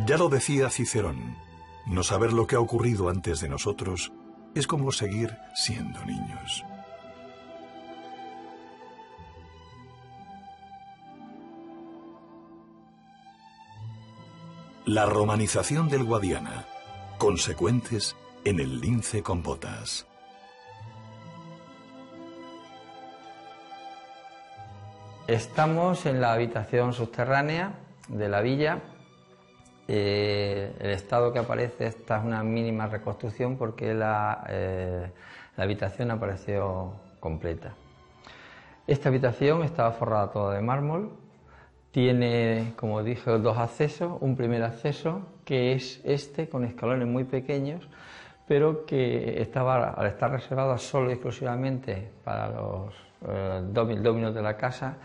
Ya lo decía Cicerón, no saber lo que ha ocurrido antes de nosotros es como seguir siendo niños. La romanización del Guadiana, consecuentes en el lince con botas. Estamos en la habitación subterránea de la villa. El estado que aparece, esta es una mínima reconstrucción porque la habitación apareció completa. Esta habitación estaba forrada toda de mármol. Tiene, como dije, dos accesos. Un primer acceso, que es este, con escalones muy pequeños, pero que estaba, al estar reservado solo y exclusivamente para los dominos de la casa,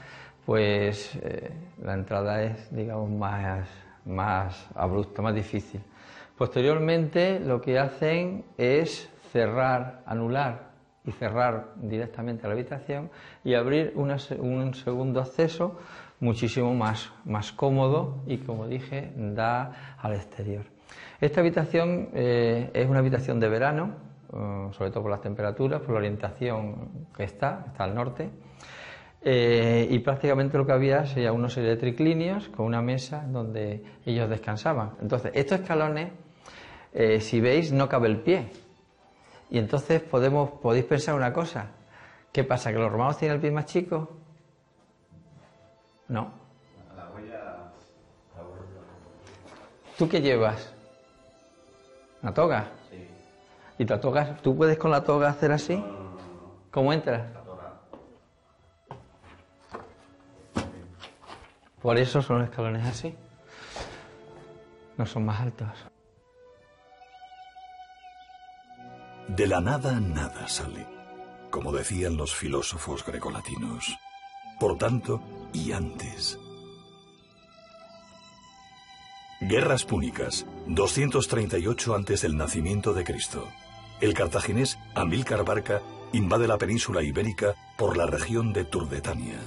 pues la entrada es, digamos, más abrupta, más difícil. Posteriormente, lo que hacen es cerrar, anular y cerrar directamente la habitación y abrir un segundo acceso muchísimo más cómodo y, como dije, da al exterior. Esta habitación es una habitación de verano, sobre todo por las temperaturas, por la orientación que está al norte, y prácticamente lo que había sería una serie de triclinios con una mesa donde ellos descansaban. Entonces, estos escalones, si veis, no cabe el pie. Y entonces podéis pensar una cosa. ¿Qué pasa? ¿Que los romanos tienen el pie más chico? No. ¿Tú qué llevas? ¿Una toga? Sí. ¿Y la toga, tú puedes con la toga hacer así? No. ¿Cómo entras? La toga. Por eso son los escalones así. No son más altos. De la nada, nada sale, como decían los filósofos grecolatinos. Por tanto, y antes. Guerras púnicas, 238 antes del nacimiento de Cristo. El cartaginés Amílcar Barca invade la península ibérica por la región de Turdetania.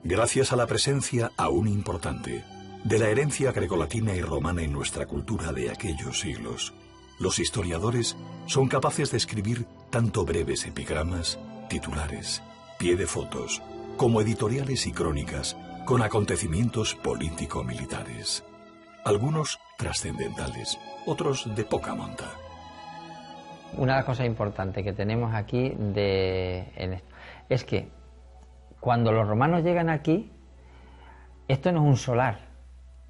Gracias a la presencia aún importante de la herencia grecolatina y romana en nuestra cultura de aquellos siglos, los historiadores son capaces de escribir tanto breves epigramas, titulares, pie de fotos, como editoriales y crónicas con acontecimientos político-militares. Algunos trascendentales, otros de poca monta. Una de las cosas importantes que tenemos aquí es que cuando los romanos llegan aquí, esto no es un solar,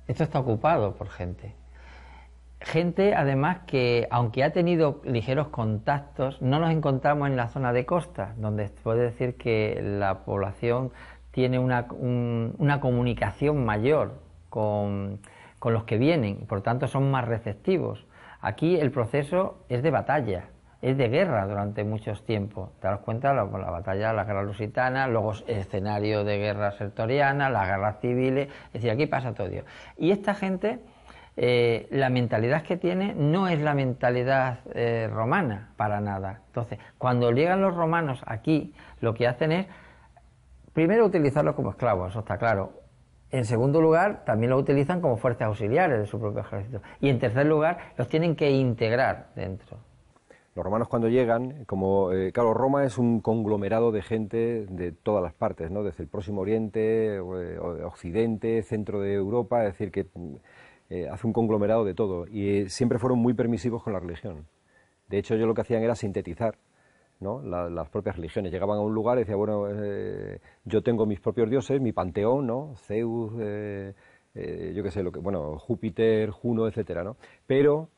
esto está ocupado por gente. Gente, además, que aunque ha tenido ligeros contactos, no nos encontramos en la zona de costa, donde puede decir que la población tiene una comunicación mayor con los que vienen, por tanto son más receptivos. Aquí el proceso es de batalla, es de guerra durante muchos tiempos. Te das cuenta, la batalla, la guerra lusitana, luego escenario de guerra sertoriana, las guerras civiles, es decir, aquí pasa todo. Y esta gente, la mentalidad que tiene no es la mentalidad romana, para nada. Entonces, cuando llegan los romanos aquí, lo que hacen es, primero, utilizarlos como esclavos, eso está claro. En segundo lugar, también lo utilizan como fuerzas auxiliares de su propio ejército. Y en tercer lugar, los tienen que integrar dentro. Los romanos cuando llegan, claro, Roma es un conglomerado de gente de todas las partes, ¿no? Desde el Próximo Oriente, Occidente, centro de Europa, es decir, que hace un conglomerado de todo. Y siempre fueron muy permisivos con la religión. De hecho, ellos lo que hacían era sintetizar, ¿no? Las propias religiones. Llegaban a un lugar y decían, bueno, yo tengo mis propios dioses, mi panteón, ¿no? Zeus, yo qué sé, Júpiter, Juno, etcétera, ¿no? Pero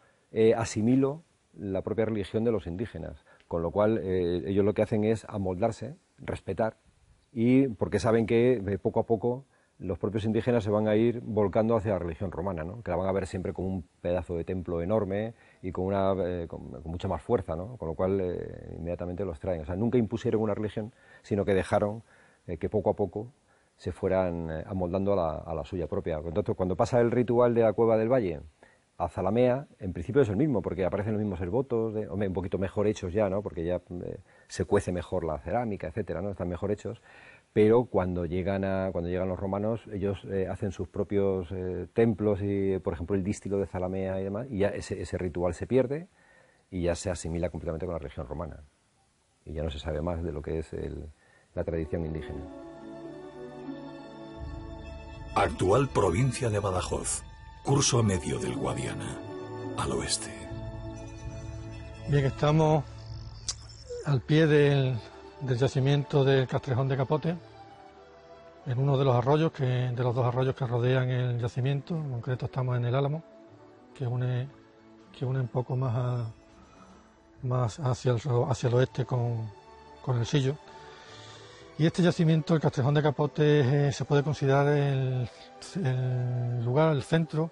asimilo la propia religión de los indígenas, con lo cual ellos lo que hacen es amoldarse, respetar, y porque saben que poco a poco los propios indígenas se van a ir volcando hacia la religión romana, ¿no? Que la van a ver siempre como un pedazo de templo enorme y con mucha más fuerza, ¿no? Con lo cual inmediatamente los traen. O sea, nunca impusieron una religión, sino que dejaron que poco a poco se fueran amoldando a la suya propia. Entonces, cuando pasa el ritual de la Cueva del Valle a Zalamea, en principio es el mismo, porque aparecen los mismos servotos, hombre, un poquito mejor hechos ya, ¿no? Porque ya se cuece mejor la cerámica, etcétera, ¿no? Están mejor hechos, pero cuando llegan los romanos, ellos hacen sus propios templos, y por ejemplo el dístilo de Zalamea y demás, y ya ese ritual se pierde y ya se asimila completamente con la religión romana. Y ya no se sabe más de lo que es la tradición indígena. Actual provincia de Badajoz, curso medio del Guadiana, al oeste. Bien, estamos al pie del yacimiento del Castrejón de Capote, en uno de los arroyos, de los dos arroyos que rodean el yacimiento. En concreto estamos en el Álamo, que une un poco más hacia el oeste con el Sillo. Y este yacimiento, el Castrejón de Capote, se puede considerar el lugar, el centro,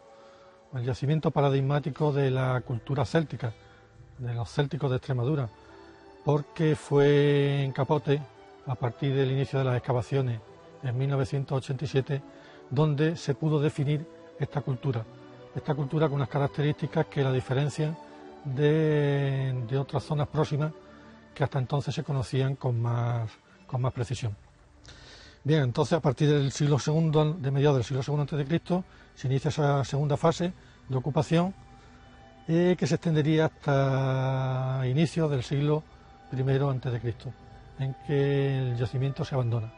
el yacimiento paradigmático de la cultura céltica, de los célticos de Extremadura, porque fue en Capote, a partir del inicio de las excavaciones en 1987, donde se pudo definir esta cultura con unas características que la diferencian de otras zonas próximas que hasta entonces se conocían con más precisión. Bien, entonces a partir del siglo II, de mediados del siglo II a.C., se inicia esa segunda fase de ocupación que se extendería hasta inicios del siglo I a.C., en que el yacimiento se abandona.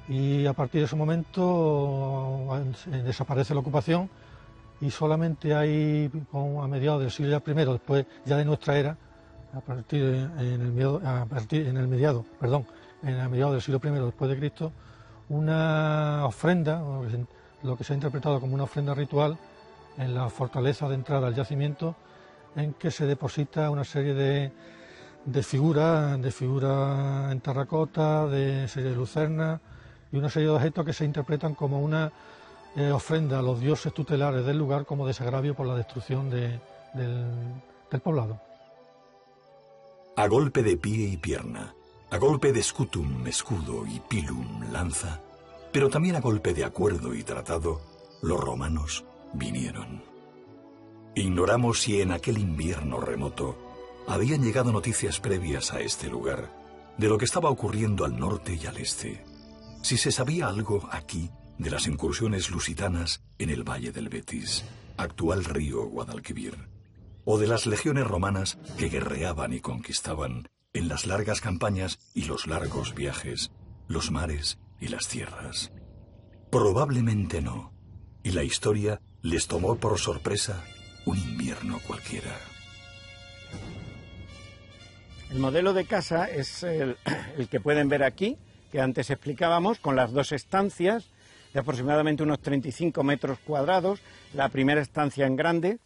Y a partir de ese momento desaparece la ocupación y solamente hay, a mediados del siglo I, después ya de nuestra era, a mediados del siglo I después de Cristo, una ofrenda, lo que se ha interpretado como una ofrenda ritual en la fortaleza de entrada al yacimiento, en que se deposita una serie de figuras en terracota, de serie de lucernas y una serie de objetos que se interpretan como una ofrenda a los dioses tutelares del lugar como desagravio por la destrucción del poblado. A golpe de pie y pierna, a golpe de scutum, escudo y pilum, lanza, pero también a golpe de acuerdo y tratado, los romanos vinieron. Ignoramos si en aquel invierno remoto habían llegado noticias previas a este lugar, de lo que estaba ocurriendo al norte y al este, si se sabía algo aquí de las incursiones lusitanas en el valle del Betis, actual río Guadalquivir, o de las legiones romanas que guerreaban y conquistaban en las largas campañas y los largos viajes, los mares y las tierras. Probablemente no, y la historia les tomó por sorpresa un invierno cualquiera. El modelo de casa es el que pueden ver aquí, que antes explicábamos, con las dos estancias de aproximadamente unos 35 metros cuadrados, la primera estancia en grande,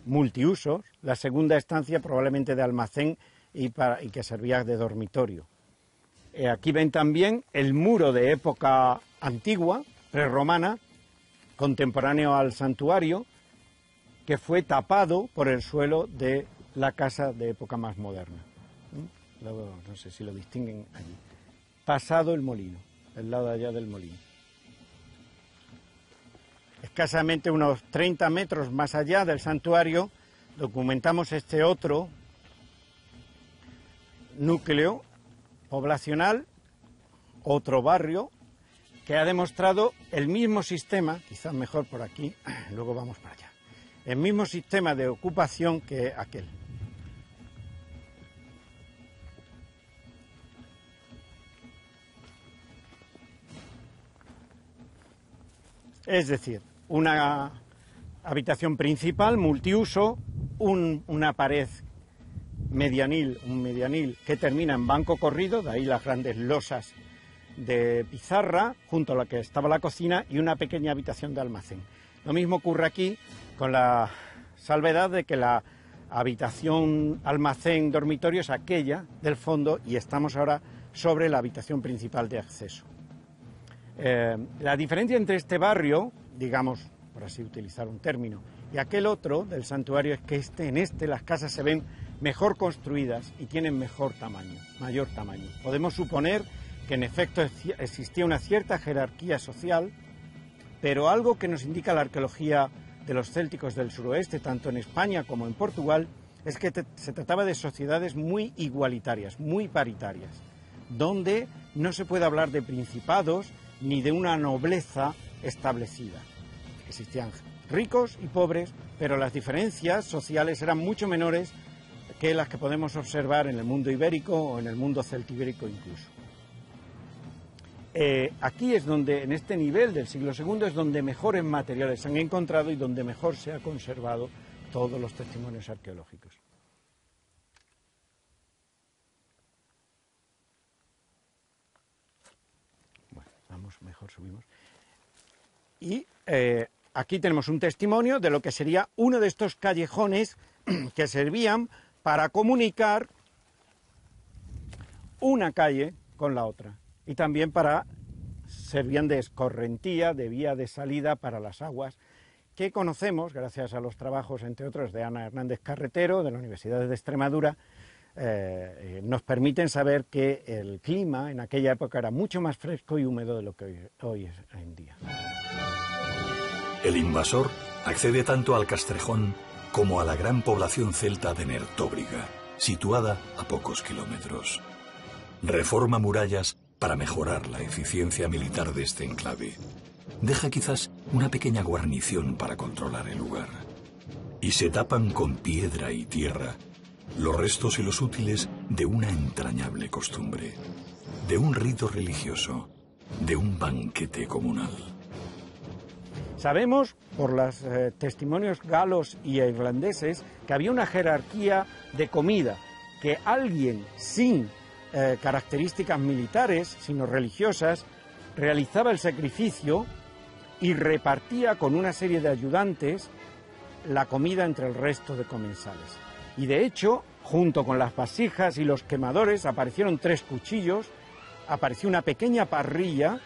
multiusos, la segunda estancia probablemente de almacén y que servía de dormitorio. Aquí ven también el muro de época antigua, prerromana, contemporáneo al santuario, que fue tapado por el suelo de la casa de época más moderna. Luego, no sé si lo distinguen allí. Pasado el molino, el lado de allá del molino. Escasamente unos 30 metros más allá del santuario documentamos este otro núcleo poblacional, otro barrio, que ha demostrado el mismo sistema, quizás mejor por aquí, luego vamos para allá, el mismo sistema de ocupación que aquel. Es decir, una habitación principal, multiuso, una pared medianil, un medianil que termina en banco corrido, de ahí las grandes losas de pizarra, junto a la que estaba la cocina, y una pequeña habitación de almacén. Lo mismo ocurre aquí, con la salvedad de que la habitación almacén dormitorio es aquella del fondo y estamos ahora sobre la habitación principal de acceso. La diferencia entre este barrio, digamos, por así utilizar un término, y aquel otro del santuario es que en este las casas se ven mejor construidas y tienen mayor tamaño. Podemos suponer que en efecto existía una cierta jerarquía social, pero algo que nos indica la arqueología de los célticos del suroeste, tanto en España como en Portugal, es que se trataba de sociedades muy igualitarias, muy paritarias. donde no se puede hablar de principados ni de una nobleza establecida. Existían ricos y pobres, pero las diferencias sociales eran mucho menores que las que podemos observar en el mundo ibérico o en el mundo celtibérico incluso. Aquí es donde, en este nivel del siglo II, es donde mejores materiales se han encontrado y donde mejor se ha conservado todos los testimonios arqueológicos. Bueno, vamos, mejor subimos. Y aquí tenemos un testimonio de lo que sería uno de estos callejones que servían para comunicar una calle con la otra y también servían de escorrentía, de vía de salida para las aguas, que conocemos gracias a los trabajos, entre otros, de Ana Hernández Carretero, de la Universidad de Extremadura. Nos permiten saber que el clima en aquella época era mucho más fresco y húmedo de lo que hoy es en día. El invasor accede tanto al Castrejón como a la gran población celta de Nertóbriga, situada a pocos kilómetros. Reforma murallas para mejorar la eficiencia militar de este enclave. Deja quizás una pequeña guarnición para controlar el lugar. Y se tapan con piedra y tierra los restos y los útiles de una entrañable costumbre, de un rito religioso, de un banquete comunal. Sabemos, por los testimonios galos y irlandeses, que había una jerarquía de comida, que alguien sin características militares, sino religiosas, realizaba el sacrificio y repartía con una serie de ayudantes la comida entre el resto de comensales. Y de hecho, junto con las vasijas y los quemadores, aparecieron 3 cuchillos, apareció una pequeña parrilla,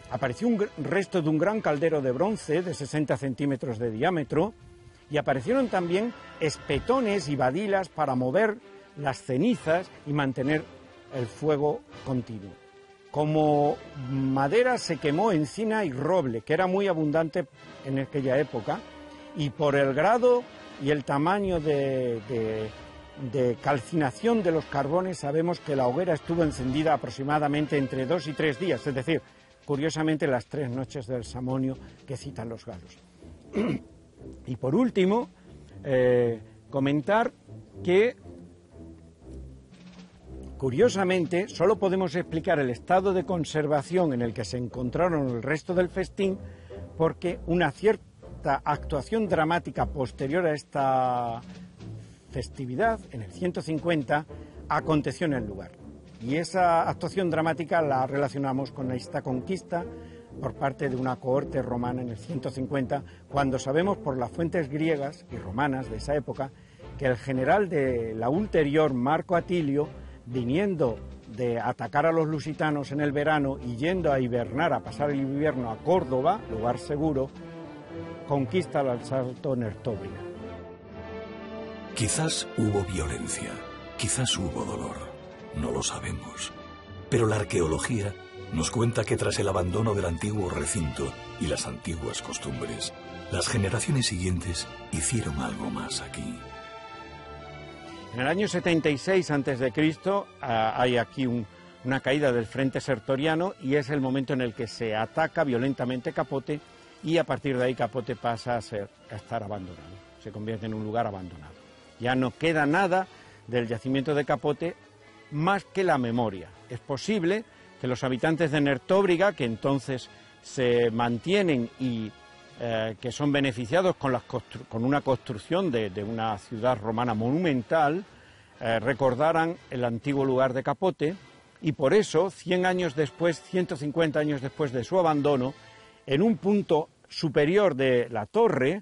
apareció un resto de un gran caldero de bronce de 60 centímetros de diámetro y aparecieron también espetones y badilas para mover las cenizas y mantener el fuego continuo. Como madera se quemó encina y roble, que era muy abundante en aquella época, y por el grado y el tamaño de calcinación de los carbones sabemos que la hoguera estuvo encendida aproximadamente entre 2 y 3 días, es decir, curiosamente las 3 noches del Samonio que citan los galos. Y por último, comentar que curiosamente solo podemos explicar el estado de conservación en el que se encontraron el resto del festín porque una cierta actuación dramática posterior a esta festividad, en el 150, aconteció en el lugar. Y esa actuación dramática la relacionamos con esta conquista por parte de una cohorte romana en el 150, cuando sabemos por las fuentes griegas y romanas de esa época que el general de la ulterior, Marco Atilio, viniendo de atacar a los lusitanos en el verano y yendo a hibernar, a pasar el invierno a Córdoba, lugar seguro, conquista al asalto Nertóbriga. Quizás hubo violencia, quizás hubo dolor, no lo sabemos. Pero la arqueología nos cuenta que tras el abandono del antiguo recinto y las antiguas costumbres, las generaciones siguientes hicieron algo más aquí. En el año 76 a.C. Hay aquí una caída del frente sertoriano y es el momento en el que se ataca violentamente Capote y a partir de ahí Capote pasa a estar abandonado, se convierte en un lugar abandonado. Ya no queda nada del yacimiento de Capote más que la memoria. Es posible que los habitantes de Nertóbriga, que entonces se mantienen y que son beneficiados con una construcción de una ciudad romana monumental, recordaran el antiguo lugar de Capote y por eso 100 años después, 150 años después de su abandono, en un punto superior de la torre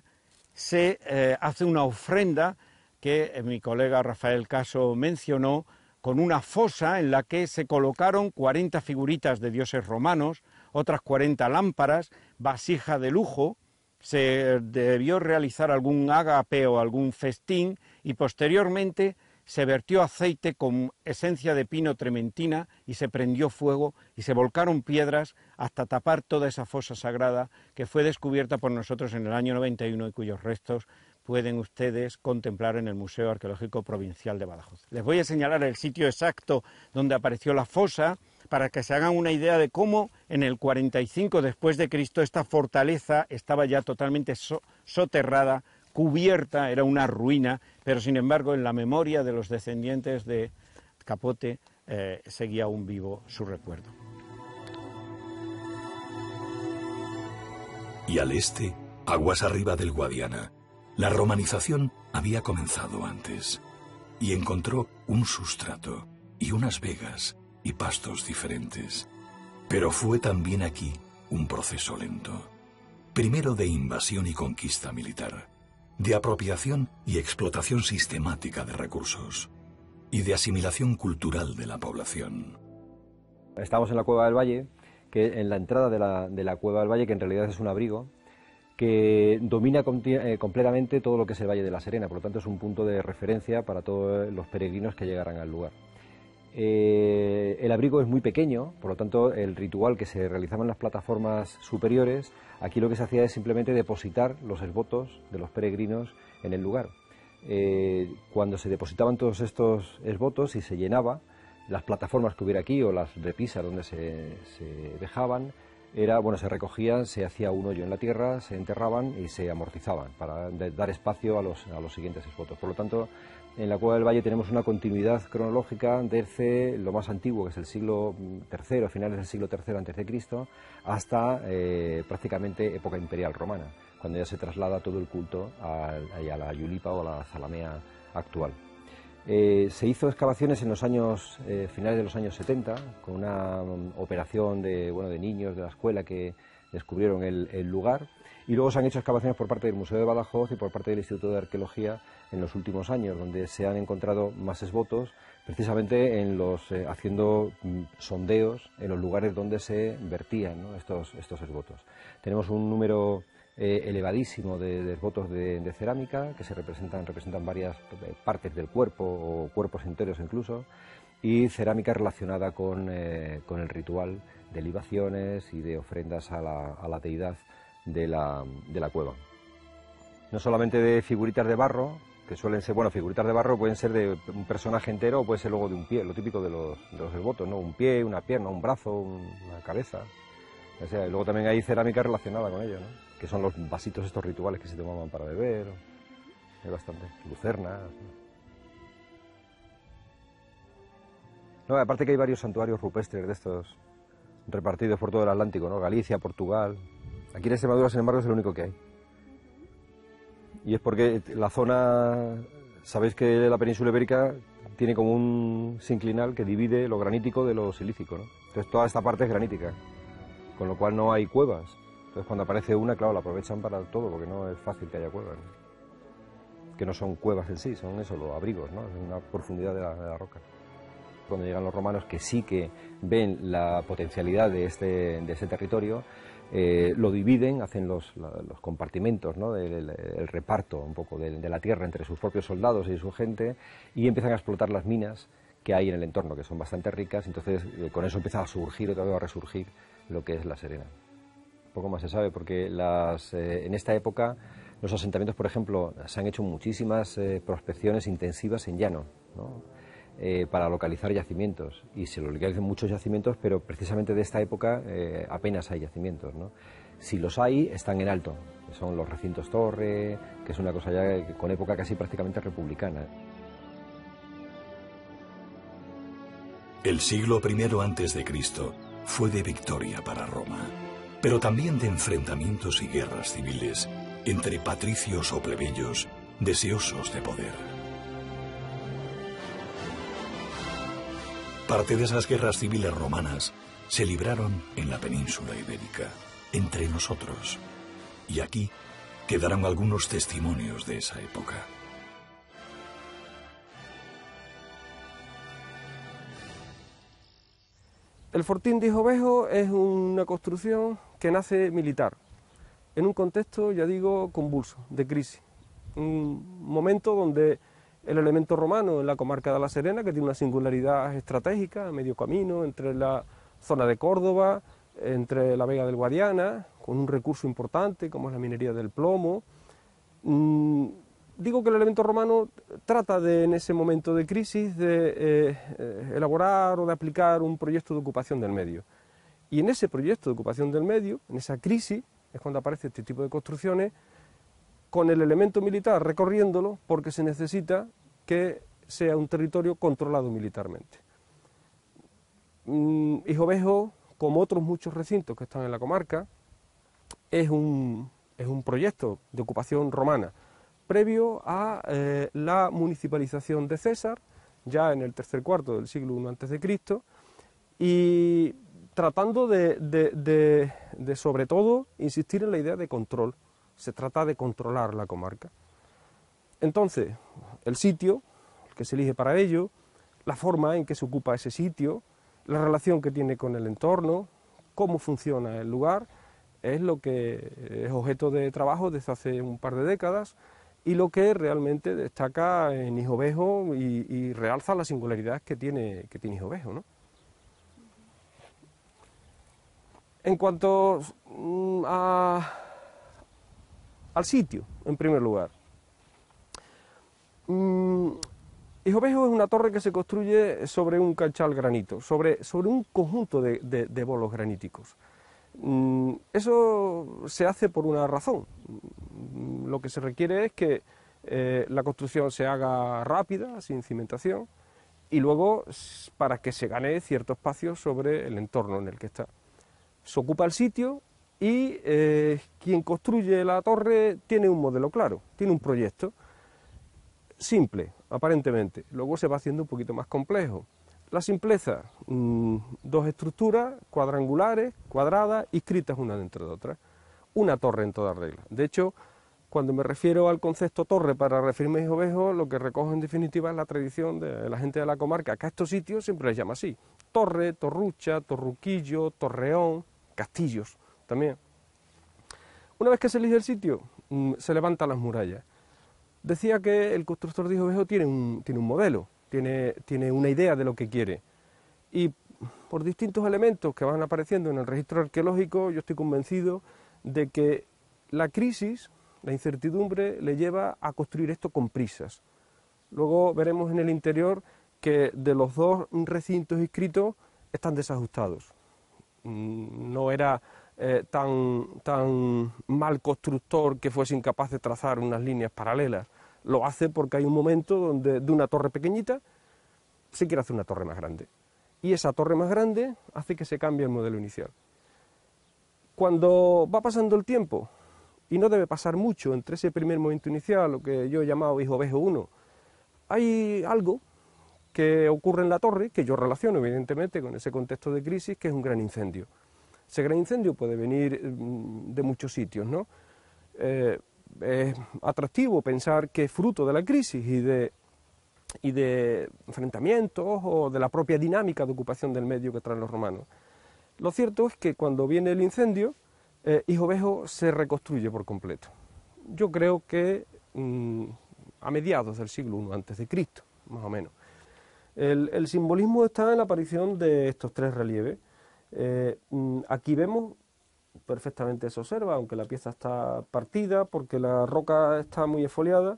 se hace una ofrenda que mi colega Rafael Caso mencionó, con una fosa en la que se colocaron 40 figuritas de dioses romanos, otras 40 lámparas, vasija de lujo. Se debió realizar algún ágape o algún festín y posteriormente se vertió aceite con esencia de pino trementina y se prendió fuego y se volcaron piedras hasta tapar toda esa fosa sagrada que fue descubierta por nosotros en el año 91 y cuyos restos pueden ustedes contemplar en el Museo Arqueológico Provincial de Badajoz. Les voy a señalar el sitio exacto donde apareció la fosa, para que se hagan una idea de cómo en el 45 después de Cristo esta fortaleza estaba ya totalmente soterrada, cubierta, era una ruina, pero sin embargo en la memoria de los descendientes de Capote seguía aún vivo su recuerdo. Y al este, aguas arriba del Guadiana, la romanización había comenzado antes y encontró un sustrato y unas vegas y pastos diferentes. Pero fue también aquí un proceso lento. Primero de invasión y conquista militar, de apropiación y explotación sistemática de recursos, y de asimilación cultural de la población. Estamos en la Cueva del Valle, que en la entrada de la Cueva del Valle, que en realidad es un abrigo, que domina completamente todo lo que es el Valle de la Serena, por lo tanto es un punto de referencia para todos los peregrinos que llegaran al lugar. El abrigo es muy pequeño, por lo tanto el ritual que se realizaba en las plataformas superiores, aquí lo que se hacía es simplemente depositar los esvotos de los peregrinos en el lugar. Cuando se depositaban todos estos esvotos y se llenaba, las plataformas que hubiera aquí o las repisas donde se dejaban, se recogían, se hacía un hoyo en la tierra, se enterraban y se amortizaban para dar espacio a los siguientes esvotos. Por lo tanto, en la Cueva del Valle tenemos una continuidad cronológica desde lo más antiguo, que es el siglo III, finales del siglo III a.C., hasta prácticamente época imperial romana, cuando ya se traslada todo el culto a la Yulipa o a la Zalamea actual. Se hizo excavaciones en los años finales de los años 70, con una operación de niños de la escuela que descubrieron el lugar, y luego se han hecho excavaciones por parte del Museo de Badajoz y por parte del Instituto de Arqueología en los últimos años, donde se han encontrado más esvotos, precisamente haciendo sondeos en los lugares donde se vertían, ¿no?, estos esvotos. Tenemos un número elevadísimo de esvotos de cerámica que representan varias partes del cuerpo o cuerpos enteros incluso, y cerámica relacionada con el ritual de libaciones y de ofrendas a la deidad de la cueva. No solamente de figuritas de barro, que suelen ser, figuritas de barro pueden ser de un personaje entero o puede ser luego de un pie, lo típico de los esvotos, ¿no? Un pie, una pierna, un brazo, una cabeza. O sea, y luego también hay cerámica relacionada con ello, ¿no?, que son los vasitos estos rituales que se tomaban para beber. Hay bastante, lucernas. No, aparte que hay varios santuarios rupestres de estos repartidos por todo el Atlántico, ¿no? Galicia, Portugal. Aquí en Extremadura, sin embargo, es el único que hay. Y es porque la zona, sabéis que la península ibérica tiene como un sinclinal que divide lo granítico de lo silícico, ¿no? Entonces toda esta parte es granítica, con lo cual no hay cuevas. Entonces cuando aparece una, claro, la aprovechan para todo, porque no es fácil que haya cuevas, ¿no? Que no son cuevas en sí, son eso, los abrigos, ¿no? Es una profundidad de la roca. Cuando llegan los romanos, que sí que ven la potencialidad de este territorio, lo dividen, hacen los compartimentos, ¿no?, el reparto un poco de la tierra entre sus propios soldados y su gente, y empiezan a explotar las minas que hay en el entorno, que son bastante ricas. Entonces con eso empieza a surgir otra vez, a resurgir lo que es la Serena. Poco más se sabe, porque en esta época los asentamientos, por ejemplo, se han hecho muchísimas prospecciones intensivas en llano, ¿no?, para localizar yacimientos, y se localizan muchos yacimientos, pero precisamente de esta época apenas hay yacimientos, ¿no? Si los hay, están en alto, son los recintos torre, que es una cosa ya con época casi prácticamente republicana. El siglo I a.C. fue de victoria para Roma, pero también de enfrentamientos y guerras civiles entre patricios o plebeyos deseosos de poder. Parte de esas guerras civiles romanas se libraron en la península ibérica, entre nosotros, y aquí quedaron algunos testimonios de esa época. El Fortín de Hijovejo es una construcción que nace militar, en un contexto, ya digo, convulso, de crisis. Un momento donde el elemento romano en la comarca de La Serena, que tiene una singularidad estratégica, a medio camino entre la zona de Córdoba, entre la Vega del Guadiana, con un recurso importante como es la minería del plomo, digo que el elemento romano trata de, en ese momento de crisis, de elaborar o de aplicar un proyecto de ocupación del medio. Y en ese proyecto de ocupación del medio, en esa crisis, es cuando aparece este tipo de construcciones, con el elemento militar recorriéndolo, porque se necesita que sea un territorio controlado militarmente. Hijovejo, como otros muchos recintos que están en la comarca, es un proyecto de ocupación romana, previo a la municipalización de César, ya en el tercer cuarto del siglo I a.C., y tratando de sobre todo insistir en la idea de control. Se trata de controlar la comarca. Entonces, el sitio, el que se elige para ello, la forma en que se ocupa ese sitio, la relación que tiene con el entorno, cómo funciona el lugar, es lo que es objeto de trabajo desde hace un par de décadas y lo que realmente destaca en Hijovejo y realza la singularidad que tiene Hijovejo, ¿no? En cuanto al sitio, en primer lugar. Hijovejo es una torre que se construye sobre un canchal granito, sobre un conjunto de bolos graníticos. Eso se hace por una razón. Lo que se requiere es que la construcción se haga rápida, sin cimentación, y luego para que se gane cierto espacio sobre el entorno en el que está. Se ocupa el sitio y quien construye la torre tiene un modelo claro, tiene un proyecto simple, aparentemente. Luego se va haciendo un poquito más complejo. La simpleza, dos estructuras cuadrangulares, cuadradas, inscritas una dentro de otra. Una torre en toda regla. De hecho, cuando me refiero al concepto torre para referirme a Hijovejo, lo que recojo en definitiva es la tradición de la gente de la comarca, que a estos sitios siempre les llama así. Torre, torrucha, torruquillo, torreón, castillos también. Una vez que se elige el sitio, se levantan las murallas. Decía que el constructor de Hijovejo tiene un modelo, tiene una idea de lo que quiere. Y por distintos elementos que van apareciendo en el registro arqueológico, yo estoy convencido de que la crisis, la incertidumbre, le lleva a construir esto con prisas. Luego veremos en el interior que de los dos recintos inscritos están desajustados. No era tan mal constructor que fuese incapaz de trazar unas líneas paralelas. Lo hace porque hay un momento donde de una torre pequeñita se quiere hacer una torre más grande. Y esa torre más grande hace que se cambie el modelo inicial. Cuando va pasando el tiempo, y no debe pasar mucho entre ese primer momento inicial, lo que yo he llamado Hijovejo I, hay algo que ocurre en la torre, que yo relaciono evidentemente con ese contexto de crisis, que es un gran incendio. Ese gran incendio puede venir de muchos sitios, ¿no? Es atractivo pensar que es fruto de la crisis y de enfrentamientos o de la propia dinámica de ocupación del medio que traen los romanos. Lo cierto es que cuando viene el incendio, Hijovejo se reconstruye por completo. Yo creo que a mediados del siglo I a.C., más o menos. El simbolismo está en la aparición de estos tres relieves. Aquí vemos, perfectamente se observa, aunque la pieza está partida porque la roca está muy esfoliada,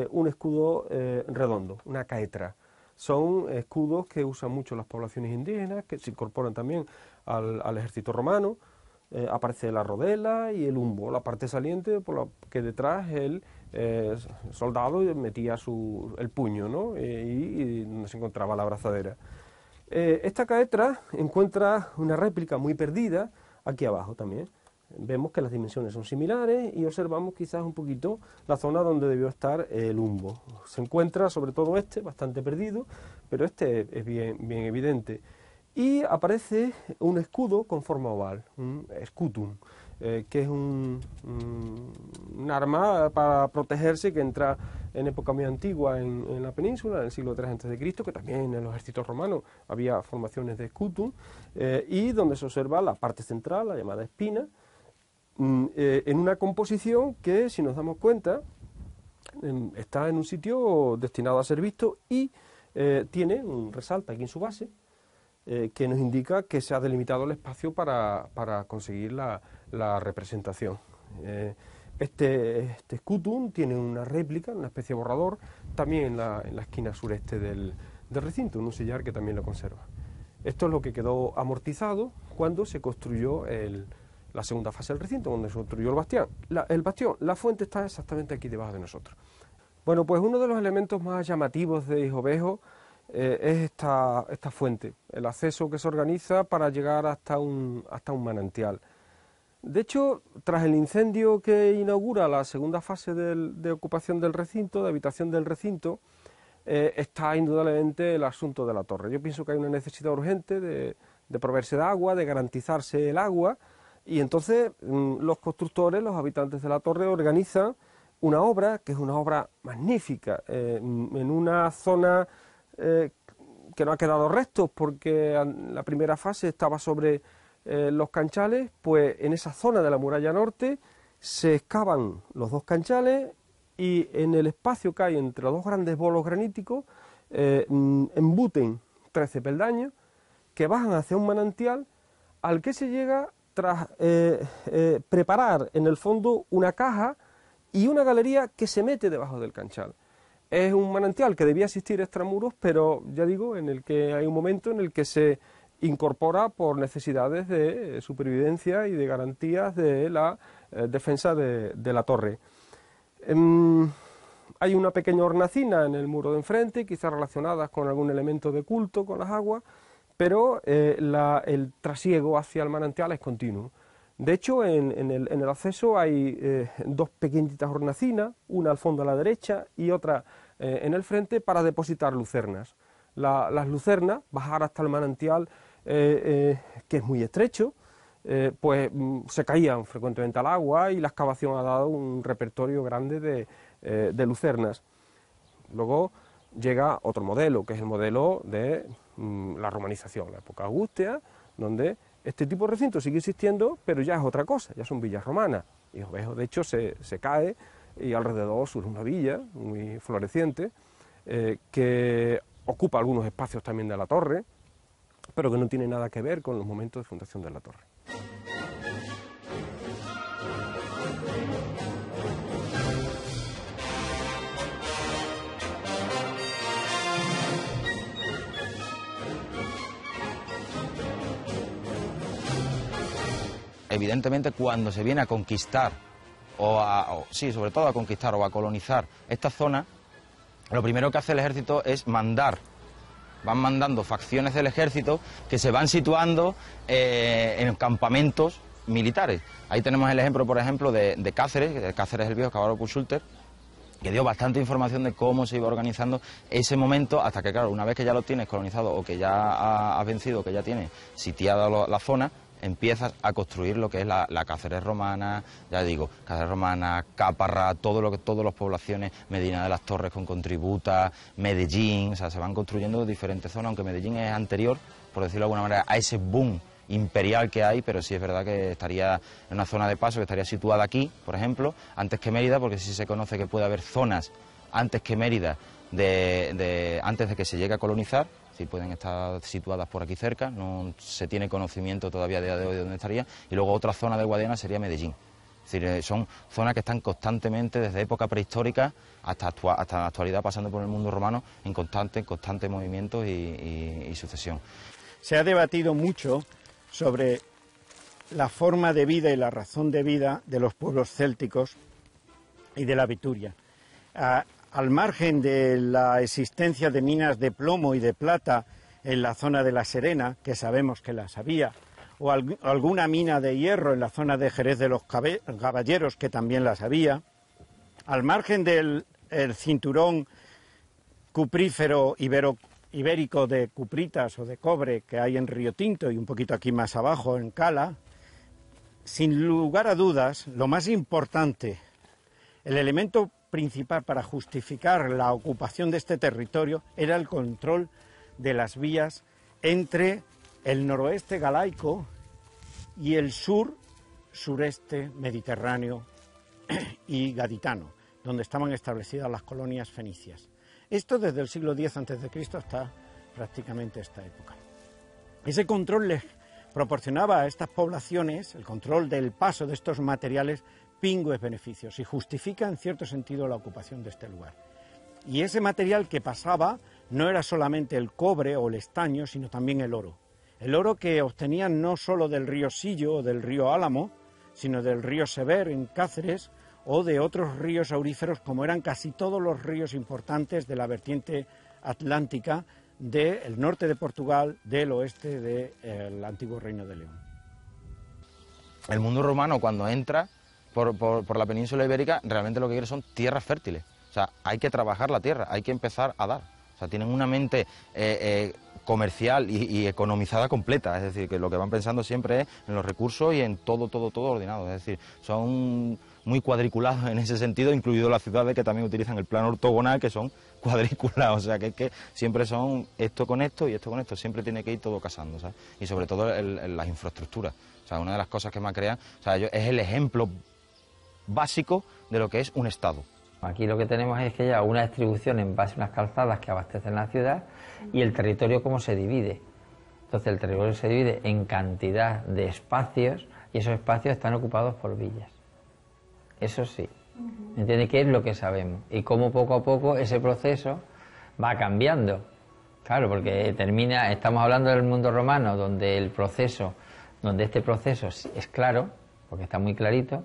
un escudo redondo, una caetra. Son escudos que usan mucho las poblaciones indígenas, que se incorporan también al ejército romano. Aparece la rodela y el humbo, la parte saliente por la que detrás el soldado metía el puño, ¿no? y donde se encontraba la abrazadera. Esta caetra encuentra una réplica muy perdida aquí abajo también. Vemos que las dimensiones son similares y observamos quizás un poquito la zona donde debió estar el humbo. Se encuentra sobre todo bastante perdido, pero este es bien evidente. Y aparece un escudo con forma oval, un scutum, que es un arma para protegerse que entra en época muy antigua en la península, en el siglo III a.C., que también en los ejércitos romanos había formaciones de scutum, y donde se observa la parte central, la llamada espina, en una composición que, si nos damos cuenta, está en un sitio destinado a ser visto y tiene un resalte aquí en su base, que nos indica que se ha delimitado el espacio para conseguir la representación. Este scutum tiene una réplica, una especie de borrador, también en la esquina sureste del recinto, en un sillar que también lo conserva. Esto es lo que quedó amortizado cuando se construyó la segunda fase del recinto, cuando se construyó el bastión. La fuente está exactamente aquí debajo de nosotros. Bueno, pues uno de los elementos más llamativos de Hijovejo es esta fuente, el acceso que se organiza para llegar hasta un manantial. De hecho, tras el incendio que inaugura la segunda fase de ocupación del recinto, de habitación del recinto, está indudablemente el asunto de la torre. Yo pienso que hay una necesidad urgente de proveerse de agua, de garantizarse el agua, y entonces los constructores, los habitantes de la torre, organizan una obra que es una obra magnífica, en una zona que no ha quedado restos porque la primera fase estaba sobre los canchales. Pues en esa zona de la muralla norte se excavan los dos canchales y en el espacio que hay entre los dos grandes bolos graníticos embuten 13 peldaños que bajan hacia un manantial al que se llega tras preparar en el fondo una caja y una galería que se mete debajo del canchal. Es un manantial que debía existir extramuros, pero ya digo, en el que hay un momento en el que se incorpora por necesidades de supervivencia y de garantías de la defensa de la torre. Hay una pequeña hornacina en el muro de enfrente, quizás relacionadas con algún elemento de culto, con las aguas, pero el trasiego hacia el manantial es continuo. De hecho, en el acceso hay dos pequeñitas hornacinas, una al fondo a la derecha y otra en el frente, para depositar lucernas. Las lucernas, bajar hasta el manantial, que es muy estrecho, pues se caían frecuentemente al agua y la excavación ha dado un repertorio grande de lucernas. Luego llega otro modelo, que es el modelo de la romanización, la época augustea, donde este tipo de recinto sigue existiendo, pero ya es otra cosa, ya son villas romanas. Hijovejo, de hecho, se cae y alrededor surge una villa muy floreciente que ocupa algunos espacios también de la torre, pero que no tiene nada que ver con los momentos de fundación de la torre. Evidentemente, cuando se viene a conquistar, sobre todo a conquistar o a colonizar esta zona, lo primero que hace el ejército es mandar. Van mandando facciones del ejército que se van situando en campamentos militares. Ahí tenemos el ejemplo, por ejemplo, de Cáceres, Cáceres el Viejo, Caballo Pulsulter, que dio bastante información de cómo se iba organizando ese momento, hasta que, claro, una vez que ya lo tienes colonizado o que ya has vencido, que ya tienes sitiada la zona, empiezas a construir lo que es la Cáceres romana, ya digo, Cáceres romana, Caparra, todas las poblaciones, Medina de las Torres con Contributa, Medellín, o sea, se van construyendo diferentes zonas, aunque Medellín es anterior, por decirlo de alguna manera, a ese boom imperial que hay, pero sí es verdad que estaría en una zona de paso, que estaría situada aquí, por ejemplo, antes que Mérida, porque sí se conoce que puede haber zonas antes que Mérida, antes de que se llegue a colonizar. Sí, pueden estar situadas por aquí cerca, no se tiene conocimiento todavía a día de hoy de dónde estaría, y luego otra zona del Guadiana sería Medellín. Es decir, son zonas que están constantemente, desde época prehistórica hasta la actualidad, pasando por el mundo romano, en constante movimiento y sucesión. Se ha debatido mucho sobre la forma de vida y la razón de vida de los pueblos célticos y de la Vituria. Al margen de la existencia de minas de plomo y de plata en la zona de La Serena, que sabemos que las había, o alguna mina de hierro en la zona de Jerez de los Caballeros, que también las había, al margen del cinturón cuprífero ibérico de cupritas o de cobre que hay en Río Tinto y un poquito aquí más abajo en Cala, sin lugar a dudas, lo más importante, el elemento principal para justificar la ocupación de este territorio era el control de las vías entre el noroeste galaico y el sureste mediterráneo y gaditano, donde estaban establecidas las colonias fenicias. Esto desde el siglo X a.C. hasta prácticamente esta época. Ese control les proporcionaba a estas poblaciones, el control del paso de estos materiales, pingües beneficios y justifica en cierto sentido la ocupación de este lugar. Y ese material que pasaba no era solamente el cobre o el estaño, sino también el oro. El oro que obtenían no solo del río Sillo o del río Álamo, sino del río Sever en Cáceres o de otros ríos auríferos, como eran casi todos los ríos importantes de la vertiente atlántica del norte de Portugal, del oeste del antiguo Reino de León. El mundo romano, cuando entra por la península ibérica, realmente lo que quiere son tierras fértiles. O sea, hay que trabajar la tierra, hay que empezar a dar. O sea, tienen una mente comercial y economizada completa, es decir, que lo que van pensando siempre es en los recursos y en todo ordenado. Es decir, son muy cuadriculados en ese sentido, incluido las ciudades que también utilizan el plano ortogonal, que son cuadriculados. O sea, que es que siempre son esto con esto y esto con esto, siempre tiene que ir todo casando, ¿sabes? Y sobre todo las infraestructuras. O sea, una de las cosas que más crean, o sea, es el ejemplo básico de lo que es un Estado. Aquí lo que tenemos es que ya una distribución en base a unas calzadas que abastecen la ciudad y el territorio cómo se divide. Entonces el territorio se divide en cantidad de espacios y esos espacios están ocupados por villas. Eso sí, ¿entiende? ¿Qué es lo que sabemos? Y cómo poco a poco ese proceso va cambiando. Claro, porque estamos hablando del mundo romano donde este proceso es claro, porque está muy clarito,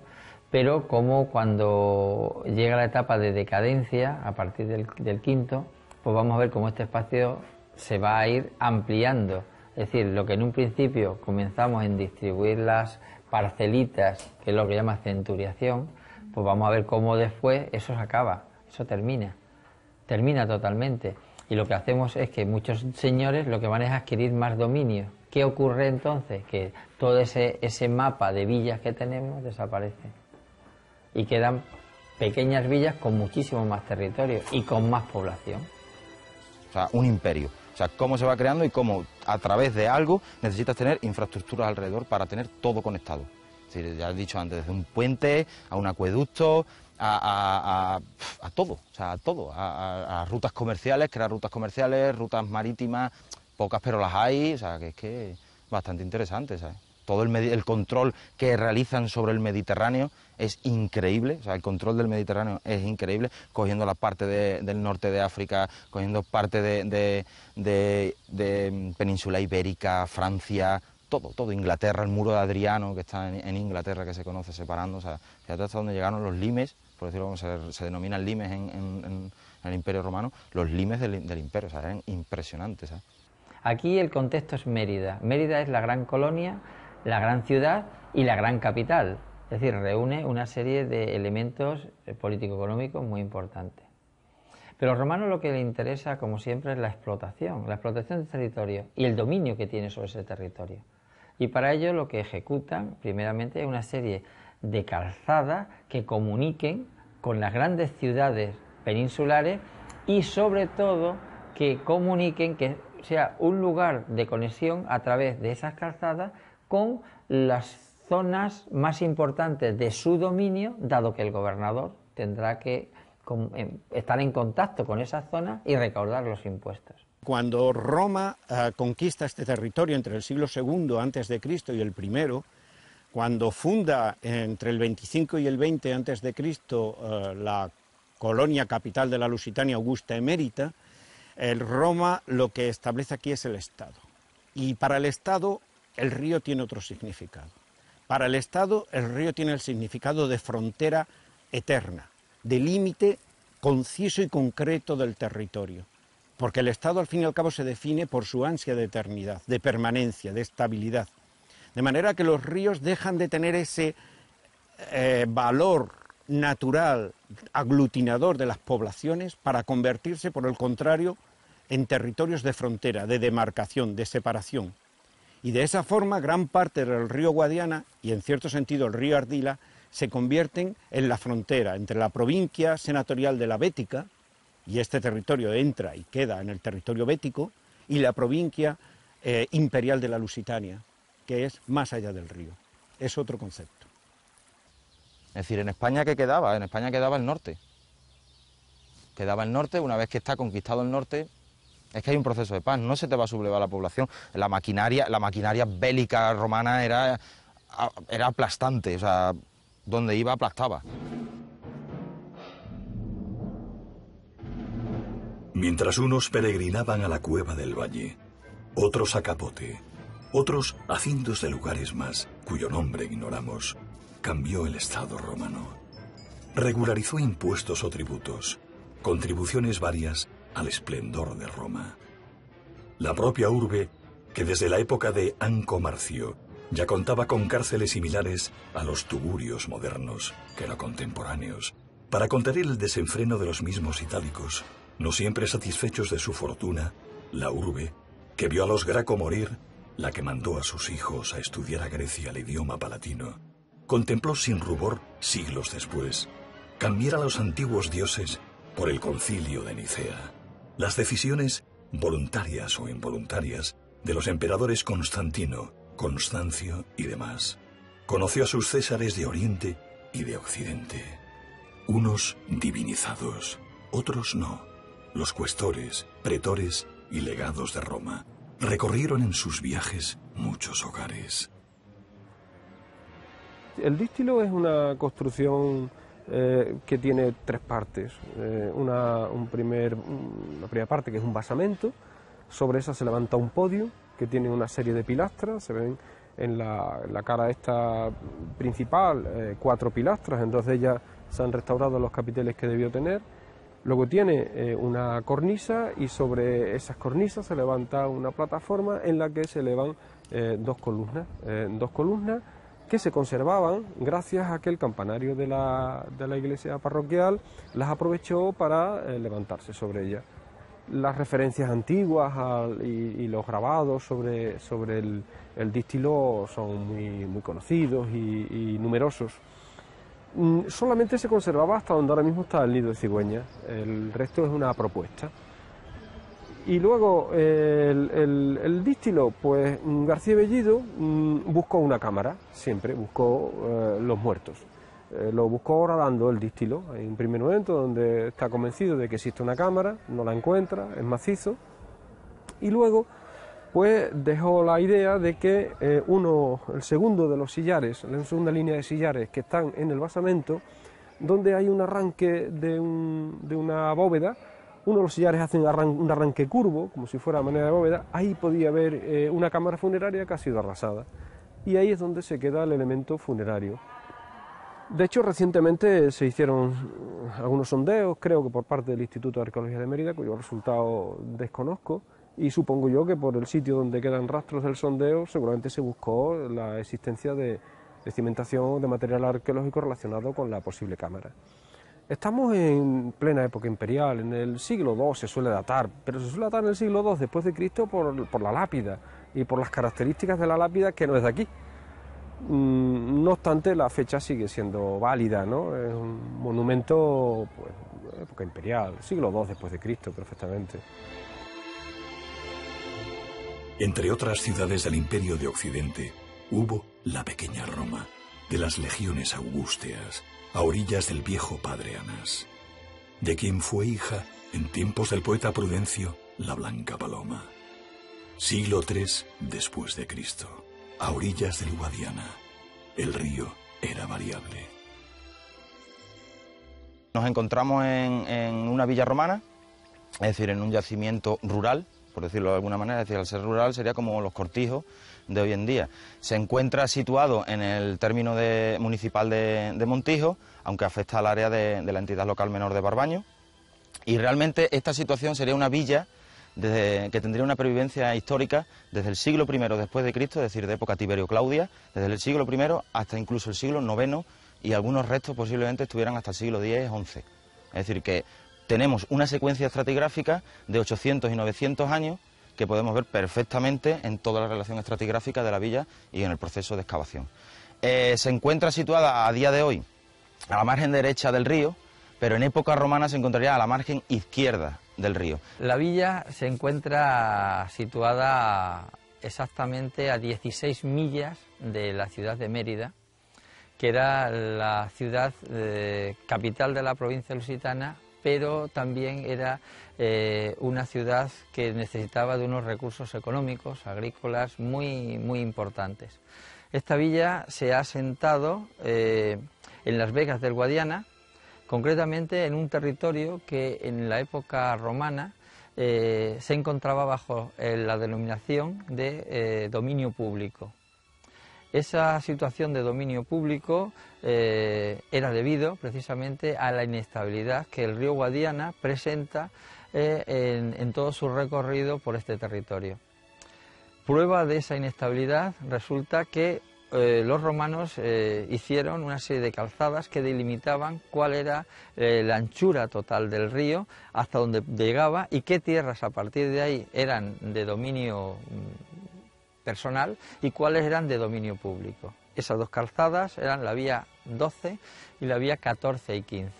pero como cuando llega la etapa de decadencia, a partir del quinto, pues vamos a ver cómo este espacio se va a ir ampliando. Es decir, lo que en un principio comenzamos en distribuir las parcelitas, que es lo que llama centuriación, pues vamos a ver cómo después eso se acaba, eso termina totalmente. Y lo que hacemos es que muchos señores lo que van es adquirir más dominio. ¿Qué ocurre entonces? Que todo ese mapa de villas que tenemos desaparece. Y quedan pequeñas villas con muchísimo más territorio y con más población. O sea, un imperio. O sea, cómo se va creando y cómo a través de algo necesitas tener infraestructuras alrededor para tener todo conectado. Es decir, ya he dicho antes, desde un puente a un acueducto, a todo, o sea, a todo, a rutas comerciales, crear rutas comerciales, rutas marítimas, pocas pero las hay, o sea, que es que bastante interesante, ¿sabes? Todo el control que realizan sobre el Mediterráneo es increíble, o sea, el control del Mediterráneo es increíble, cogiendo la parte del norte de África, cogiendo parte de península ibérica, Francia, todo, Inglaterra, el muro de Adriano, que está en Inglaterra, que se conoce separando, o sea, fíjate hasta donde llegaron los limes, por decirlo como se denominan limes en el Imperio Romano, los limes del Imperio, o sea, eran impresionantes, ¿sabes? Aquí el contexto es Mérida. Mérida es la gran colonia, la gran ciudad y la gran capital. Es decir, reúne una serie de elementos político-económicos muy importantes. Pero a los romanos lo que les interesa, como siempre, es la explotación del territorio y el dominio que tiene sobre ese territorio. Y para ello lo que ejecutan, primeramente, es una serie de calzadas que comuniquen con las grandes ciudades peninsulares y, sobre todo, que comuniquen, que sea un lugar de conexión a través de esas calzadas con las zonas más importantes de su dominio, dado que el gobernador tendrá que estar en contacto con esas zonas y recaudar los impuestos. Cuando Roma conquista este territorio entre el siglo II a.C. y el I, cuando funda entre el 25 y el 20 a.C. La colonia capital de la Lusitania, Augusta Emérita, Roma lo que establece aquí es el Estado. Y para el Estado el río tiene otro significado. Para el Estado el río tiene el significado de frontera eterna, de límite conciso y concreto del territorio. Porque el Estado al fin y al cabo se define por su ansia de eternidad, de permanencia, de estabilidad. De manera que los ríos dejan de tener ese valor natural, aglutinador de las poblaciones, para convertirse, por el contrario, en territorios de frontera, de demarcación, de separación. Y de esa forma gran parte del río Guadiana y en cierto sentido el río Ardila se convierten en la frontera entre la provincia senatorial de la Bética, y este territorio entra y queda en el territorio bético, y la provincia imperial de la Lusitania, que es más allá del río. Es otro concepto. Es decir, ¿en España qué quedaba? En España quedaba el norte. Quedaba el norte, una vez que está conquistado el norte, es que hay un proceso de paz, no se te va a sublevar la población. La maquinaria bélica romana era aplastante, o sea, donde iba aplastaba. Mientras unos peregrinaban a la cueva del valle, otros a Capote, otros a cientos de lugares más, cuyo nombre ignoramos, cambió el Estado romano. Regularizó impuestos o tributos, contribuciones varias al esplendor de Roma. La propia urbe, que desde la época de Anco Marcio ya contaba con cárceles similares a los tugurios modernos, que eran contemporáneos, para contener el desenfreno de los mismos itálicos, no siempre satisfechos de su fortuna, la urbe, que vio a los Graco morir, la que mandó a sus hijos a estudiar a Grecia el idioma palatino, contempló sin rubor, siglos después, cambiar a los antiguos dioses por el concilio de Nicea. Las decisiones, voluntarias o involuntarias, de los emperadores Constantino, Constancio y demás. Conoció a sus césares de Oriente y de Occidente. Unos divinizados, otros no. Los cuestores, pretores y legados de Roma recorrieron en sus viajes muchos hogares. El dístilo es una construcción que tiene tres partes. Una primera parte que es un basamento, sobre esa se levanta un podio que tiene una serie de pilastras, se ven en la cara esta principal 4 pilastras, en 2 de ellas se han restaurado los capiteles que debió tener. Luego tiene una cornisa y sobre esas cornisas se levanta una plataforma en la que se elevan 2 columnas que se conservaban gracias a que el campanario de la iglesia parroquial las aprovechó para levantarse sobre ellas. Las referencias antiguas y los grabados sobre el dístilo son muy conocidos y numerosos. Solamente se conservaba hasta donde ahora mismo está el nido de cigüeña, el resto es una propuesta. Y luego el dístilo, pues García Bellido buscó una cámara, siempre buscó los muertos. Lo buscó horadando el dístilo. Hay un primer momento donde está convencido de que existe una cámara, no la encuentra, es macizo, y luego pues dejó la idea de que el segundo de los sillares, la segunda línea de sillares que están en el basamento, donde hay un arranque de una bóveda, uno de los sillares hace un arranque curvo, como si fuera a manera de bóveda, ahí podía haber una cámara funeraria que ha sido arrasada, y ahí es donde se queda el elemento funerario. De hecho, recientemente se hicieron algunos sondeos, creo que por parte del Instituto de Arqueología de Mérida, cuyo resultado desconozco, y supongo yo que por el sitio donde quedan rastros del sondeo seguramente se buscó la existencia de cimentación de material arqueológico relacionado con la posible cámara. Estamos en plena época imperial, en el siglo II se suele datar, pero se suele datar en el siglo II después de Cristo por la lápida y por las características de la lápida que no es de aquí. No obstante, la fecha sigue siendo válida, ¿no? Es un monumento, pues, época imperial, siglo II después de Cristo, perfectamente. Entre otras ciudades del Imperio de Occidente, hubo la pequeña Roma, de las legiones augusteas, a orillas del viejo padre Anas, de quien fue hija, en tiempos del poeta Prudencio, la Blanca Paloma. Siglo III después de Cristo, a orillas del Guadiana, el río era variable. Nos encontramos en una villa romana, es decir, en un yacimiento rural, por decirlo de alguna manera, es decir, al ser rural sería como los cortijos de hoy en día. Se encuentra situado en el término municipal de Montijo, aunque afecta al área de la entidad local menor de Barbaño, y realmente esta situación sería una villa que tendría una pervivencia histórica desde el siglo I después de Cristo, es decir, de época Tiberio-Claudia, desde el siglo I hasta incluso el siglo IX, y algunos restos posiblemente estuvieran hasta el siglo X-XI. Es decir, que tenemos una secuencia estratigráfica de 800 y 900 años que podemos ver perfectamente en toda la relación estratigráfica de la villa y en el proceso de excavación. Se encuentra situada a día de hoy a la margen derecha del río, pero en época romana se encontraría a la margen izquierda del río. La villa se encuentra situada exactamente a 16 millas de la ciudad de Mérida, que era la ciudad capital de la provincia lusitana, pero también era una ciudad que necesitaba de unos recursos económicos, agrícolas, muy importantes. Esta villa se ha asentado en las Vegas del Guadiana, concretamente en un territorio que en la época romana se encontraba bajo la denominación de dominio público. Esa situación de dominio público era debido precisamente a la inestabilidad que el río Guadiana presenta en todo su recorrido por este territorio. Prueba de esa inestabilidad resulta que los romanos hicieron una serie de calzadas que delimitaban cuál era la anchura total del río, hasta donde llegaba y qué tierras a partir de ahí eran de dominio personal y cuáles eran de dominio público. Esas dos calzadas eran la vía 12 y la vía 14 y 15.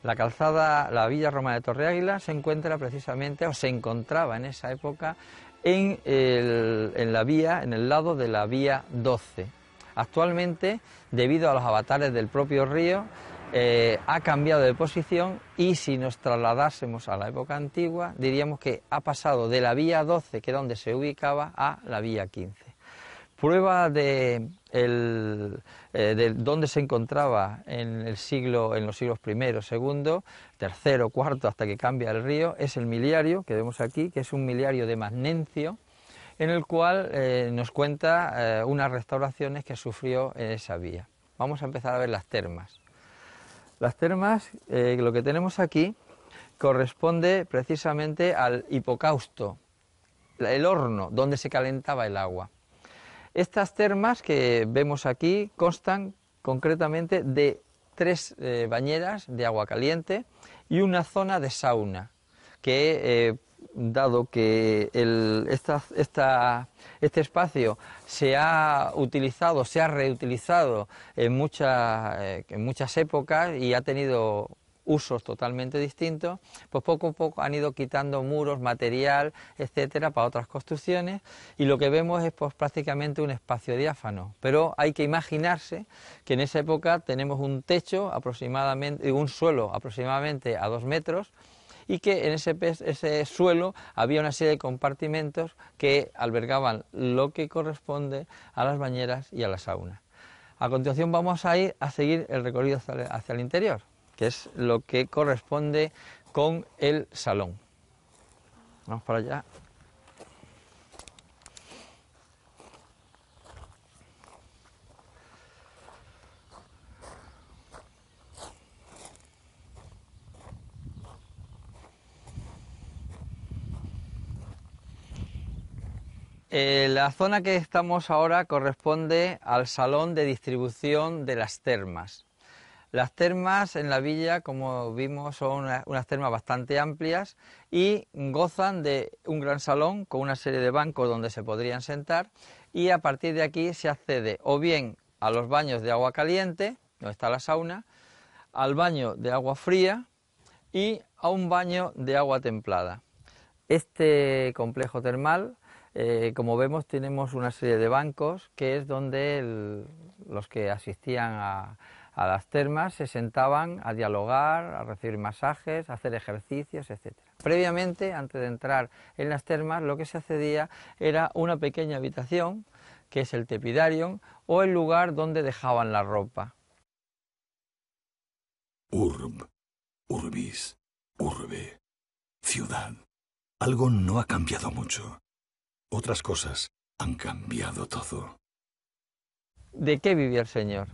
La villa romana de Torre-Águila se encuentra precisamente, o se encontraba en esa época, en el lado de la vía 12. Actualmente, debido a los avatares del propio río, ha cambiado de posición y si nos trasladásemos a la época antigua, diríamos que ha pasado de la vía 12, que es donde se ubicaba, a la vía 15. Prueba de dónde se encontraba en los siglos I, II, III, IV, hasta que cambia el río, es el miliario que vemos aquí, que es un miliario de Magnencio, en el cual nos cuenta unas restauraciones que sufrió en esa vía. Vamos a empezar a ver las termas. Las termas, lo que tenemos aquí, corresponde precisamente al hipocausto, el horno donde se calentaba el agua. Estas termas que vemos aquí constan concretamente de 3 bañeras de agua caliente y una zona de sauna, que dado que este espacio se ha reutilizado en muchas épocas y ha tenido usos totalmente distintos, pues poco a poco han ido quitando muros, material, etcétera, para otras construcciones, y lo que vemos es pues prácticamente un espacio diáfano. Pero hay que imaginarse que en esa época tenemos un techo aproximadamente, un suelo aproximadamente a 2 metros, y que en ese suelo había una serie de compartimentos que albergaban lo que corresponde a las bañeras y a la sauna. A continuación vamos a ir a seguir el recorrido hacia el interior, que es lo que corresponde con el salón. Vamos para allá. La zona que estamos ahora corresponde al salón de distribución de las termas. Las termas en la villa, como vimos, son unas termas bastante amplias y gozan de un gran salón con una serie de bancos donde se podrían sentar, y a partir de aquí se accede o bien a los baños de agua caliente, donde está la sauna, al baño de agua fría y a un baño de agua templada. Este complejo termal, como vemos, tenemos una serie de bancos que es donde los que asistían a las termas se sentaban a dialogar, a recibir masajes, a hacer ejercicios, etc. Previamente, antes de entrar en las termas, lo que se accedía era una pequeña habitación, que es el tepidarium, o el lugar donde dejaban la ropa. Urb, urbis, urbe, ciudad. Algo no ha cambiado mucho. Otras cosas han cambiado todo. ¿De qué vivía el Señor?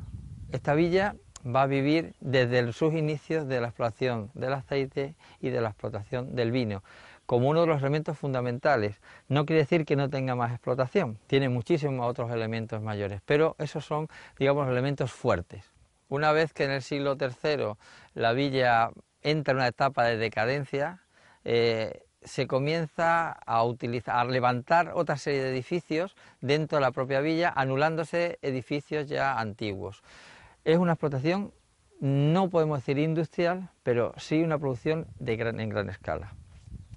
Esta villa va a vivir desde sus inicios de la explotación del aceite y de la explotación del vino, como uno de los elementos fundamentales. No quiere decir que no tenga más explotación, tiene muchísimos otros elementos mayores, pero esos son, digamos, elementos fuertes. Una vez que en el siglo III la villa entra en una etapa de decadencia, se comienza a levantar otra serie de edificios dentro de la propia villa, anulándose edificios ya antiguos. Es una explotación, no podemos decir industrial, pero sí una producción en gran escala.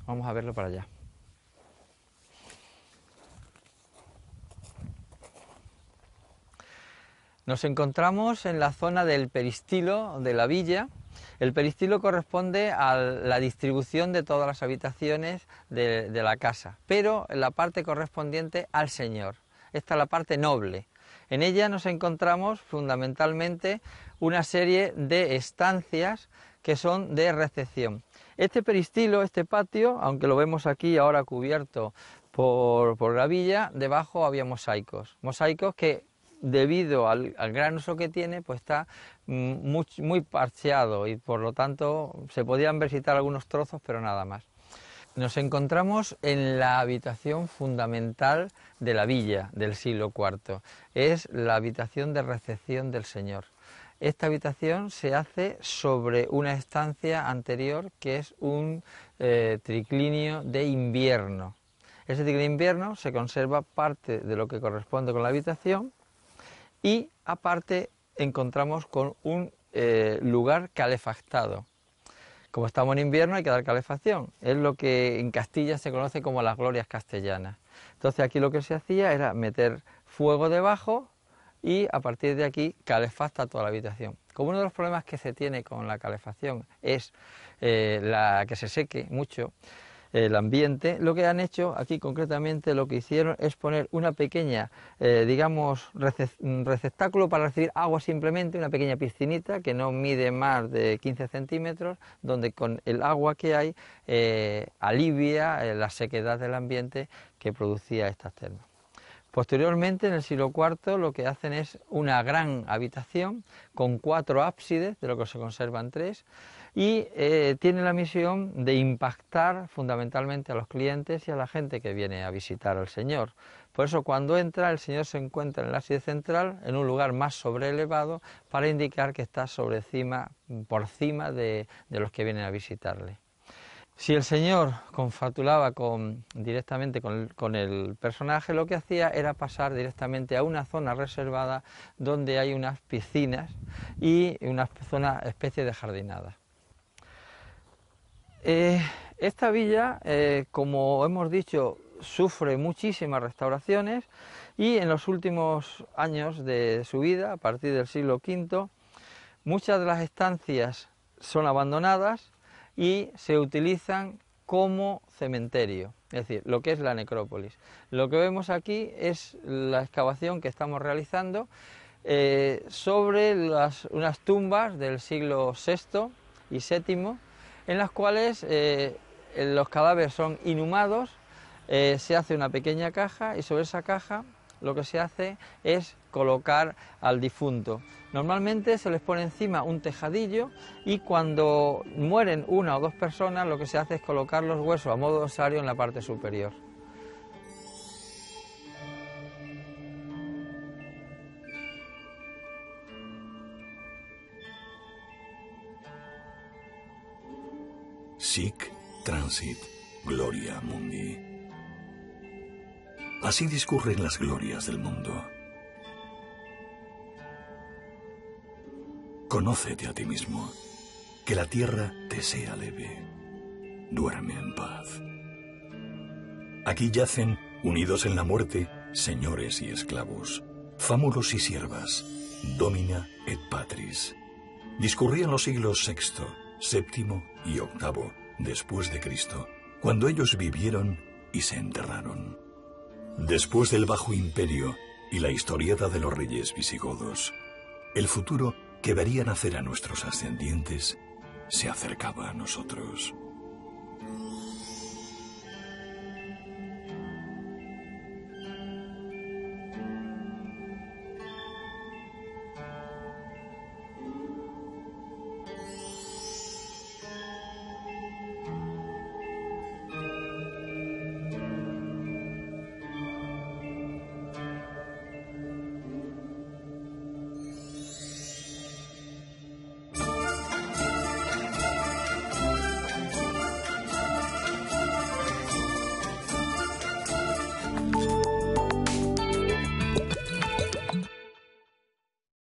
Vamos a verlo para allá. Nos encontramos en la zona del peristilo de la villa. El peristilo corresponde a la distribución de todas las habitaciones de la casa, pero en la parte correspondiente al señor. Esta es la parte noble. En ella nos encontramos fundamentalmente una serie de estancias que son de recepción. Este peristilo, este patio, aunque lo vemos aquí ahora cubierto por gravilla, debajo había mosaicos que debido al gran uso que tiene, pues está muy parcheado y por lo tanto se podían visitar algunos trozos, pero nada más. Nos encontramos en la habitación fundamental de la villa del siglo IV, es la habitación de recepción del Señor. Esta habitación se hace sobre una estancia anterior que es un triclinio de invierno. Ese triclinio de invierno se conserva parte de lo que corresponde con la habitación y aparte encontramos con un lugar calefactado. Como estamos en invierno hay que dar calefacción, es lo que en Castilla se conoce como las glorias castellanas. Entonces aquí lo que se hacía era meter fuego debajo y a partir de aquí calefacta toda la habitación. Como uno de los problemas que se tiene con la calefacción es que se seque mucho el ambiente, lo que han hecho aquí concretamente, lo que hicieron es poner una pequeña, receptáculo para recibir agua simplemente, una pequeña piscinita que no mide más de 15 centímetros, donde con el agua que hay alivia la sequedad del ambiente que producía estas termas. Posteriormente, en el siglo IV, lo que hacen es una gran habitación con 4 ábsides, de lo que se conservan 3, y tiene la misión de impactar fundamentalmente a los clientes y a la gente que viene a visitar al Señor. Por eso cuando entra, el Señor se encuentra en el ábside central, en un lugar más sobrelevado, para indicar que está por encima de los que vienen a visitarle. Si el Señor confabulaba directamente con el personaje, lo que hacía era pasar directamente a una zona reservada donde hay unas piscinas y una zona especie de jardinada. Esta villa, como hemos dicho, sufre muchísimas restauraciones y en los últimos años de su vida, a partir del siglo V, muchas de las estancias son abandonadas y se utilizan como cementerio, es decir, lo que es la necrópolis. Lo que vemos aquí es la excavación que estamos realizando sobre unas tumbas del siglo VI y VII, en las cuales los cadáveres son inhumados, se hace una pequeña caja y sobre esa caja lo que se hace es colocar al difunto. Normalmente se les pone encima un tejadillo y cuando mueren 1 o 2 personas lo que se hace es colocar los huesos a modo de osario en la parte superior. Sic transit gloria mundi. Así discurren las glorias del mundo. Conócete a ti mismo, que la tierra te sea leve. Duerme en paz. Aquí yacen, unidos en la muerte, señores y esclavos, fámulos y siervas, domina et patris. Discurrían los siglos VI, VII y VIII después de Cristo, cuando ellos vivieron y se enterraron. Después del Bajo Imperio y la historieta de los reyes visigodos, el futuro que vería nacer a nuestros ascendientes se acercaba a nosotros.